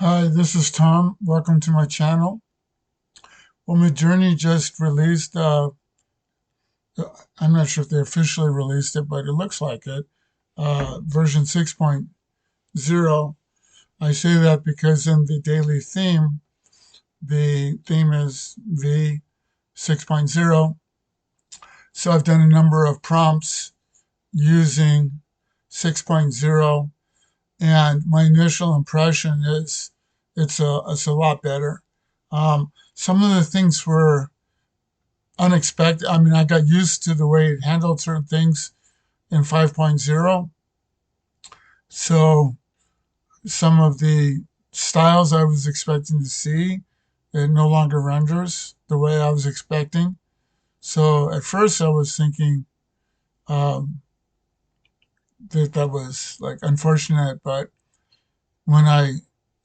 Hi, this is Tom. Welcome to my channel. Well, Midjourney just released, I'm not sure if they officially released it, but it looks like it, version 6.0. I say that because in the daily theme, the theme is V 6.0. So I've done a number of prompts using 6.0, and my initial impression is it's a lot better. Some of the things were unexpected. I mean, I got used to the way it handled certain things in 5.0. So some of the styles I was expecting to see, it no longer renders the way I was expecting. So at first I was thinking um, that was like unfortunate, but when I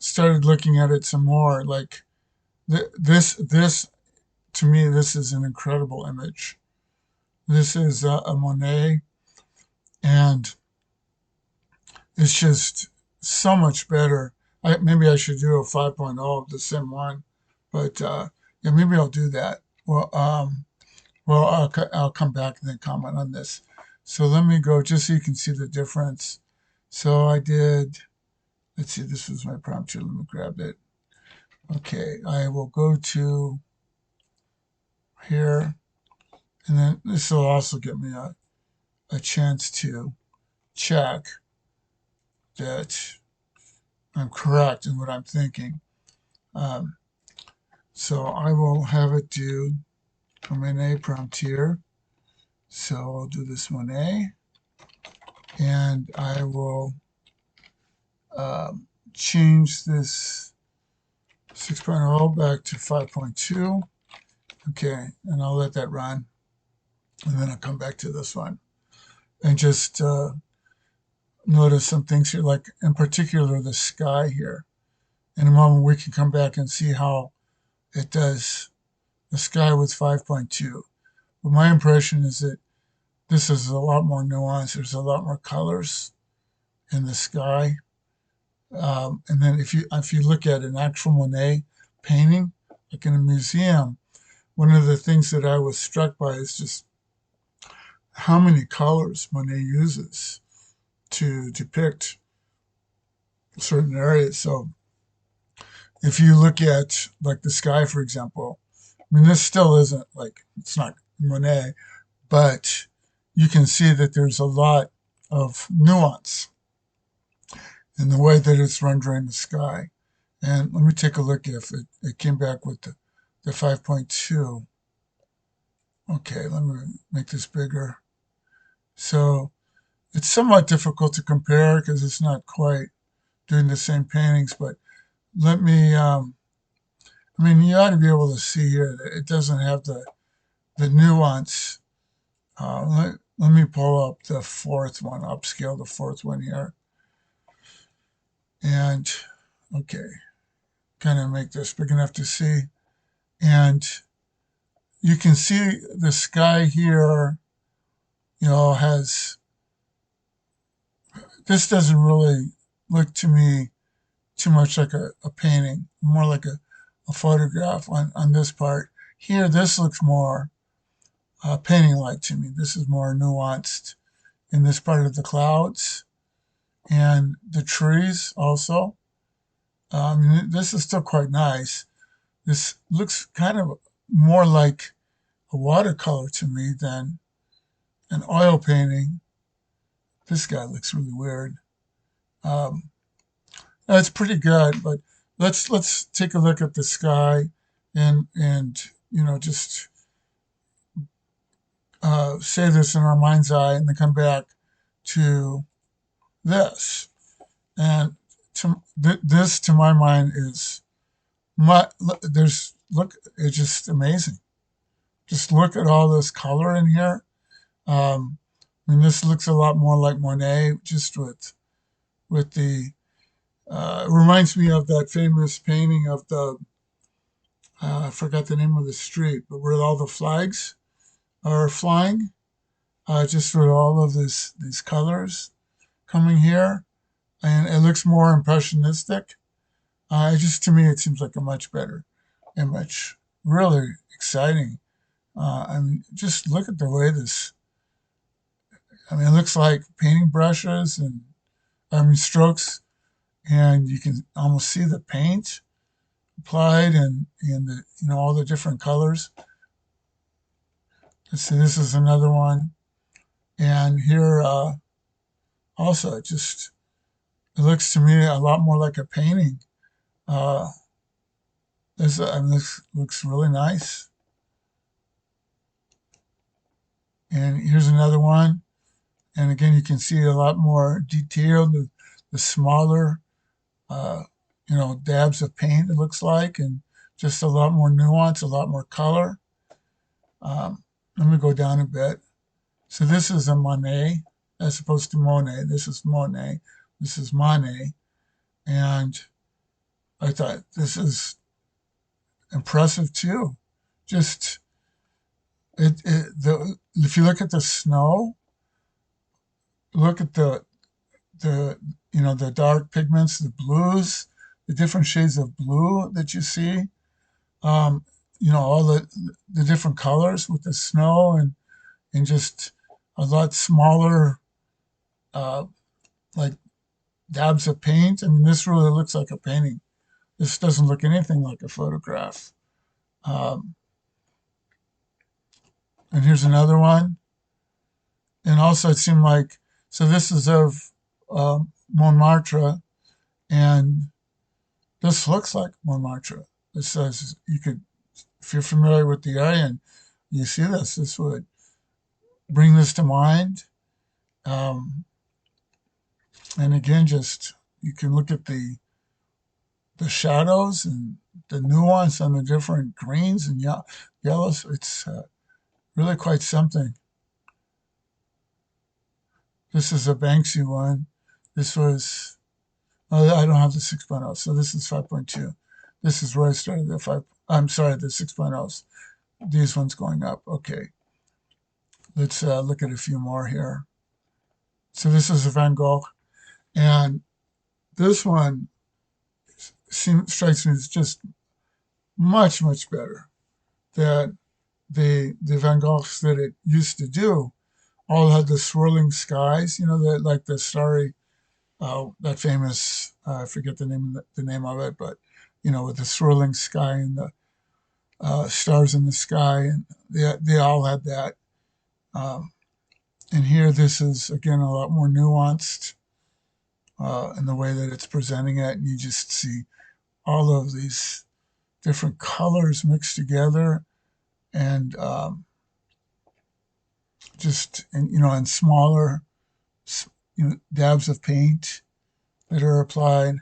started looking at it some more, like this to me, this is an incredible image. This is a Monet, and it's just so much better. Maybe I should do a 5.0 of the same one, but yeah, maybe I'll do that. Well, I'll come back and then comment on this. So let me go just so you can see the difference. So I did, let's see, this was my prompt here. Let me grab it. Okay, I will go to here, and then this will also give me a chance to check that I'm correct in what I'm thinking. Um, so I will have it do a Monet prompt here. So I'll do this Monet, and I will change this 6.0 back to 5.2. Okay, and I'll let that run, and then I'll come back to this one and just notice some things here, like in particular the sky here. In a moment, we can come back and see how it does the sky with 5.2. But my impression is that this is a lot more nuanced. There's a lot more colors in the sky. And then if you look at an actual Monet painting, like in a museum, one of the things that I was struck by is just how many colors Monet uses to depict certain areas. So if you look at like the sky, for example, I mean, this still isn't like, it's not Monet, but you can see that there's a lot of nuance in the way that it's rendering the sky. And let me take a look if it came back with the 5.2. Okay, let me make this bigger. So it's somewhat difficult to compare because it's not quite doing the same paintings, but let me, I mean, you ought to be able to see here that it doesn't have the nuance. Let me pull up the fourth one, upscale the fourth one here. And okay, kind of make this big enough to see. And you can see the sky here, has, this doesn't really look to me too much like a painting, more like a photograph on this part. Here, this looks more painting-like to me. This is more nuanced in this part of the clouds and the trees also. This is still quite nice. This looks kind of more like a watercolor to me than an oil painting. This guy looks really weird. Um, it's pretty good, but let's take a look at the sky and just say this in our mind's eye and then come back to this. And this, to my mind, is it's just amazing. Just look at all this color in here. This looks a lot more like Monet, just with the. It reminds me of that famous painting of the. I forgot the name of the street, but where all the flags are flying, just with all of these colors coming here, and it looks more impressionistic. Just to me, it seems like a much better image. Really exciting. I mean, just look at the way this. I mean, it looks like painting brushes and I mean strokes, and you can almost see the paint applied and the all the different colors. Let's see, this is another one, and here also it looks to me a lot more like a painting. Uh, this looks really nice. And here's another one. And again, you can see a lot more detailed, the smaller, uh, dabs of paint, it looks like, and just a lot more nuance, a lot more color. Let me go down a bit. So this is a Monet as opposed to Monet. This is Monet. This is Monet. And I thought this is impressive too. Just if you look at the snow, look at the the dark pigments, the blues, the different shades of blue that you see. Um, all the different colors with the snow and just a lot smaller uh, like dabs of paint. I mean, this really looks like a painting. This doesn't look anything like a photograph. Um, and here's another one. And also, it seemed like so. This is of Montmartre, and this looks like Montmartre. This says you could, if you're familiar with the area and you see this, this would bring this to mind. Um, and again, just you can look at the shadows and the nuance on the different greens and yellows. It's really quite something. This is a Banksy one. This was, oh, I don't have the 6.0, so this is 5.2. This is where I started the 5, I'm sorry, the 6.0s. These ones going up. Okay, let's look at a few more here. So this is a Van Gogh, and this one strikes me as just much, much better than the Van Goghs that it used to do. All had the swirling skies, like the starry, that famous, I forget the name of it, but with the swirling sky and the stars in the sky, and they all had that. Um, and here, this is again a lot more nuanced in the way that it's presenting it, and you just see all of these different colors mixed together, and just and smaller dabs of paint that are applied.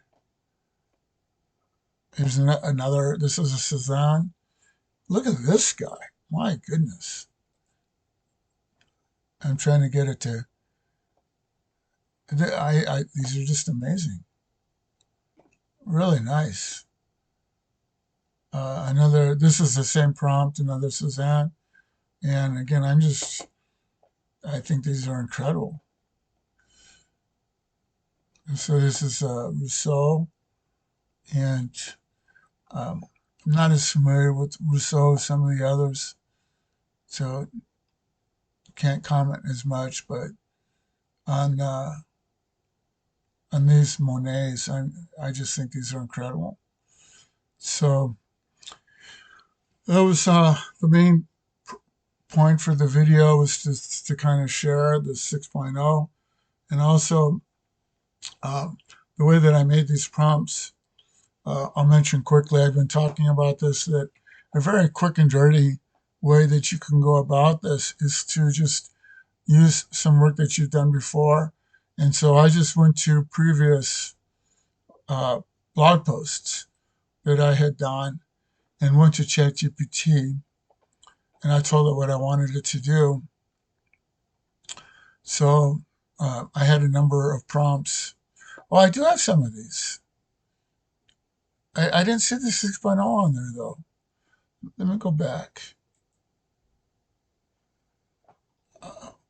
Here's another. This is a Cezanne. Look at this guy. My goodness. I'm trying to get it to. These are just amazing. Really nice. Another. This is the same prompt. Another Cezanne. And again, I think these are incredible. So this is Rousseau, and um, I'm not as familiar with Rousseau as some of the others, so can't comment as much. But on uh, on these Monets, I just think these are incredible. So that was the main point for the video, was just to kind of share the 6.0, and also uh, the way that I made these prompts. I'll mention quickly, I've been talking about this, that a very quick and dirty way that you can go about this is to just use some work that you've done before. And so I just went to previous uh, blog posts that I had done and went to ChatGPT, and I told it what I wanted it to do. So I had a number of prompts. Oh, I do have some of these. I didn't see the 6.0 on there though. Let me go back.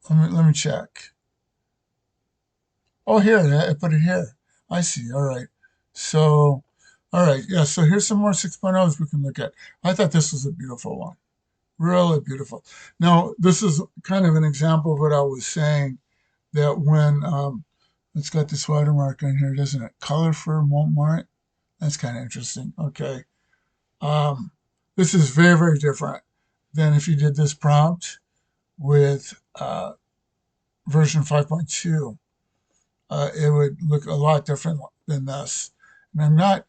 Let me check. Oh, here, I put it here. I see. All right. So All right, yeah, so here's some more 6.0s we can look at. I thought this was a beautiful one. Really beautiful. Now, this is kind of an example of what I was saying, that when it's got this watermark on here, doesn't it? Color for Montmartre. That's kind of interesting. Okay. Um, this is very, very different than if you did this prompt with version 5.2. It would look a lot different than this. And I'm not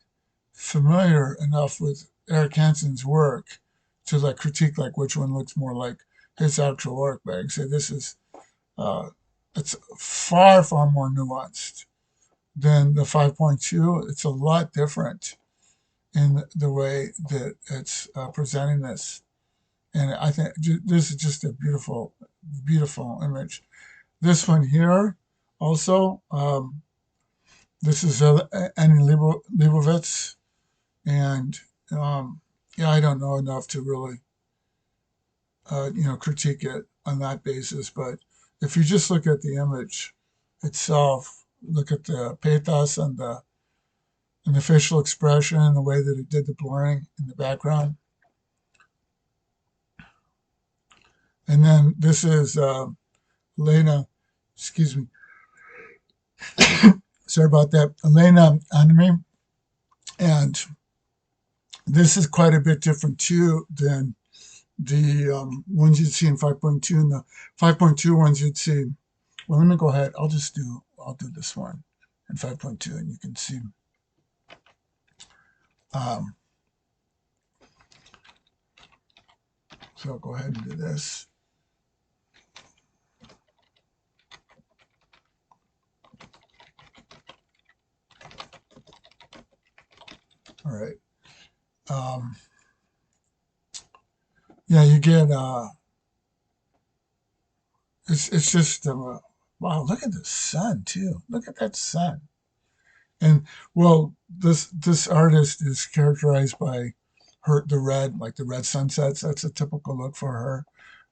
familiar enough with Eric Hansen's work to like critique like which one looks more like his actual work. But I say this is uh, it's far, far more nuanced than the 5.2. It's a lot different in the way that it's presenting this. And I think this is just a beautiful, beautiful image. This one here, also, this is Annie Leibovitz, and um, yeah, I don't know enough to really, critique it on that basis. But if you just look at the image itself, look at the pathos and the facial expression and the way that it did the blurring in the background. And then this is Elena, excuse me, sorry about that, Elena Anime. And this is quite a bit different too than the ones you'd see in 5.2 and the 5.2 ones you'd see. Well, let me go ahead. I'll do this one in 5.2 and you can see. Um, so I'll go ahead and do this. All right. Um, yeah, you get, it's just, wow, look at the sun too. Look at that sun. And well, this artist is characterized by the red, like the red sunsets. That's a typical look for her.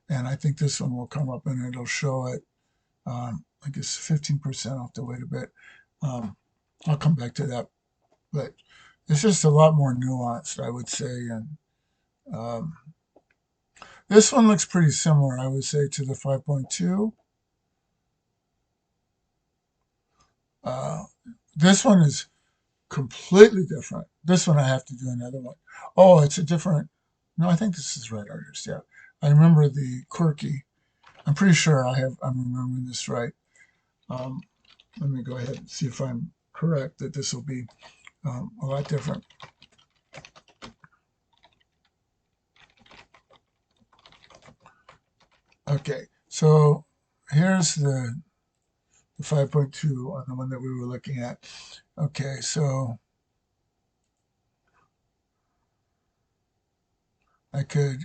And I think this one will come up and it'll show it. I guess 15% off the wait a bit. Um, I'll come back to that, but it's just a lot more nuanced, I would say. And um, this one looks pretty similar, I would say, to the 5.2. Uh, this one is completely different. This one I have to do another one. Oh, it's a different. No, I think this is Red Artist. Yeah, I remember the quirky. I'm pretty sure I'm remembering this right. Um, let me go ahead and see if I'm correct that this will be a lot different. Okay, so here's the 5.2 on the one that we were looking at. Okay, so I could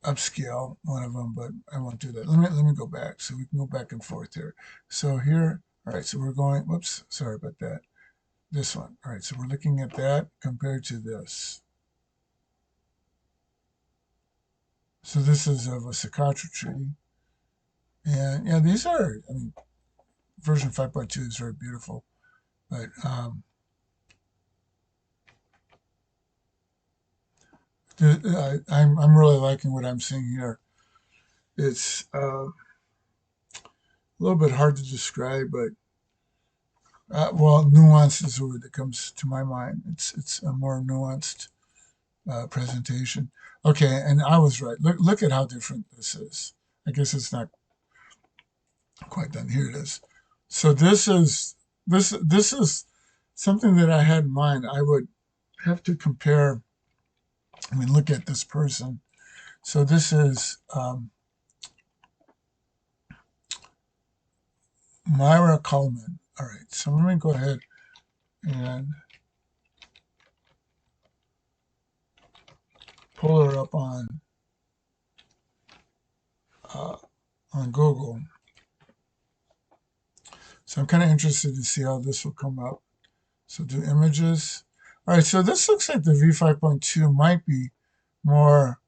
upscale one of them, but I won't do that. Let me go back so we can go back and forth here. So here, all right, so we're going, whoops, sorry about that. This one. All right, so we're looking at that compared to this. So this is of a Sakatra tree. And yeah, these are, I mean, version 5.2 is very beautiful. But I'm really liking what I'm seeing here. It's a little bit hard to describe, but well, nuance is the word that comes to my mind. It's a more nuanced presentation. Okay, and I was right. Look at how different this is. I guess it's not quite done. Here it is. So this is something that I had in mind. I would have to compare. I mean, look at this person. So this is Myra Coleman. All right. So let me go ahead and pull her up uh, on Google. So I'm kind of interested to see how this will come up. So do images. All right, so this looks like the V5.2 might be more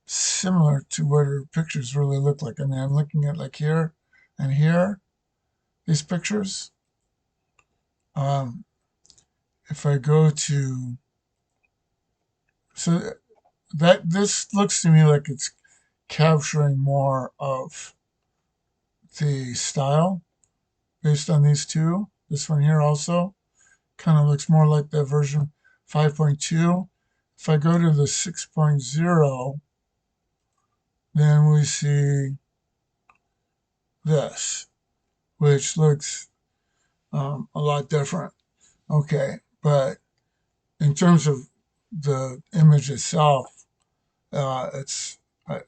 similar to what her pictures really look like. I mean, I'm looking at like here and here, these pictures. Um, if I go to, so that this looks to me like it's capturing more of the style based on these two. This one here also kind of looks more like the version 5.2. If I go to the 6.0, then we see this, which looks a lot different. Okay, but in terms of the image itself, I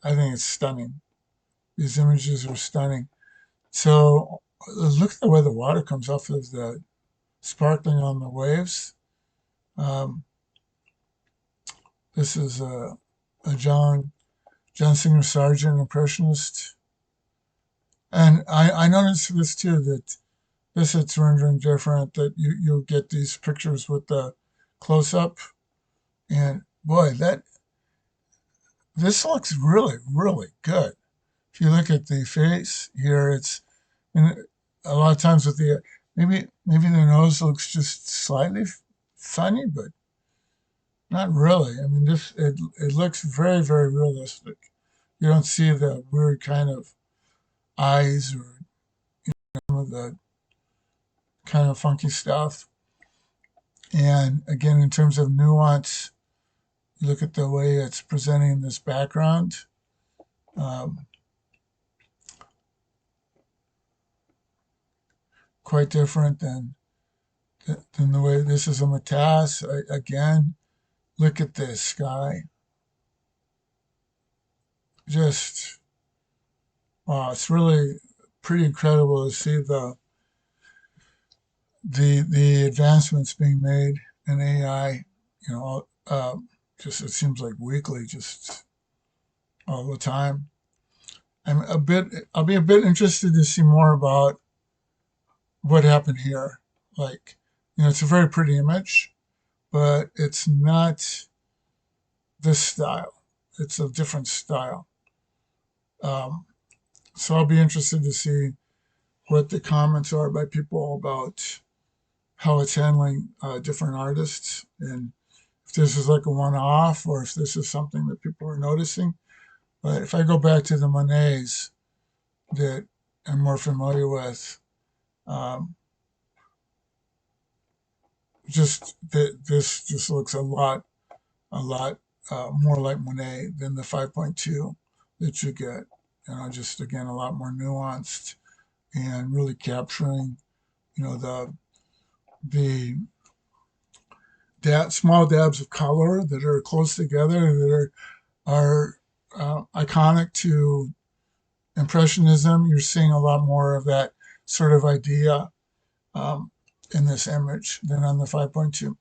think it's stunning. These images are stunning. So look at the way the water comes off of the sparkling on the waves. Um, this is a John Singer Sargent impressionist, and I noticed this too, that this it's rendering different. That you'll get these pictures with the close up, and boy, that this looks really really good. If you look at the face here, it's and a lot of times with the maybe the nose looks just slightly funny, but not really. I mean, this it looks very very realistic. You don't see the weird kind of eyes or some of the kind of funky stuff. And again, in terms of nuance, you look at the way it's presenting this background. Um, Quite different than the way this is a Matas. Again, look at this sky. Just wow, it's really pretty incredible to see the advancements being made in AI. You know, just it seems like weekly, just all the time. I'll be a bit interested to see more about what happened here. Like, it's a very pretty image, but it's not this style. It's a different style. Um, so I'll be interested to see what the comments are by people about how it's handling different artists, and if this is like a one-off or if this is something that people are noticing. But if I go back to the Monets that I'm more familiar with, um, just that this just looks a lot more like Monet than the 5.2 that you get. Just again a lot more nuanced and really capturing, the small dabs of color that are close together that are iconic to Impressionism. You're seeing a lot more of that sort of idea um, in this image than on the 5.2.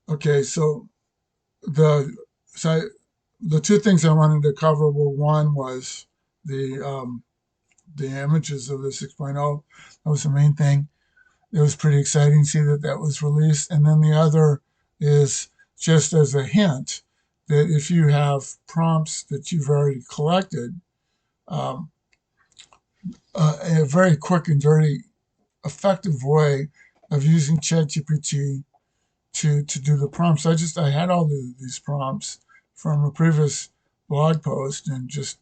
Okay, the so I, the two things I wanted to cover were, one was the um, the images of the 6.0. That was the main thing. It was pretty exciting to see that that was released. And then the other is just as a hint that if you have prompts that you've already collected, um, a very quick and very effective way of using ChatGPT to do the prompts. I had all these prompts from a previous blog post, and just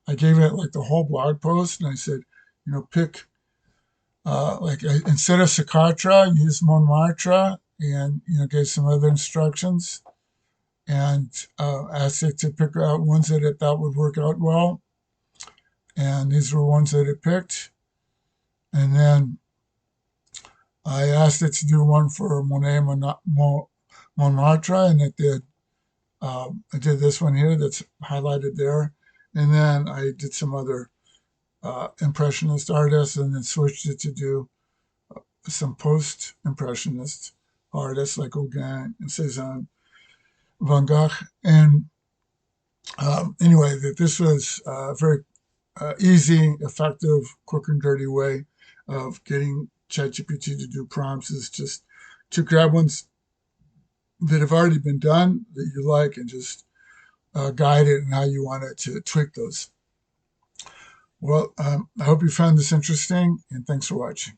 I gave it like the whole blog post, and I said, pick instead of Socotra, use Montmartre, and gave some other instructions, and asked it to pick out ones that it thought would work out well, and these were ones that it picked. And then I asked it to do one for Montmartre, and it did. I did this one here that's highlighted there, and then I did some other impressionist artists, and then switched it to do some post-impressionist artists like Gauguin and Cezanne, Van Gogh, and anyway, that this was a very easy, effective, quick and dirty way of getting ChatGPT to do prompts, is just to grab ones that have already been done that you like, and just guide it and how you want it to tweak those. Well, I hope you found this interesting, and thanks for watching.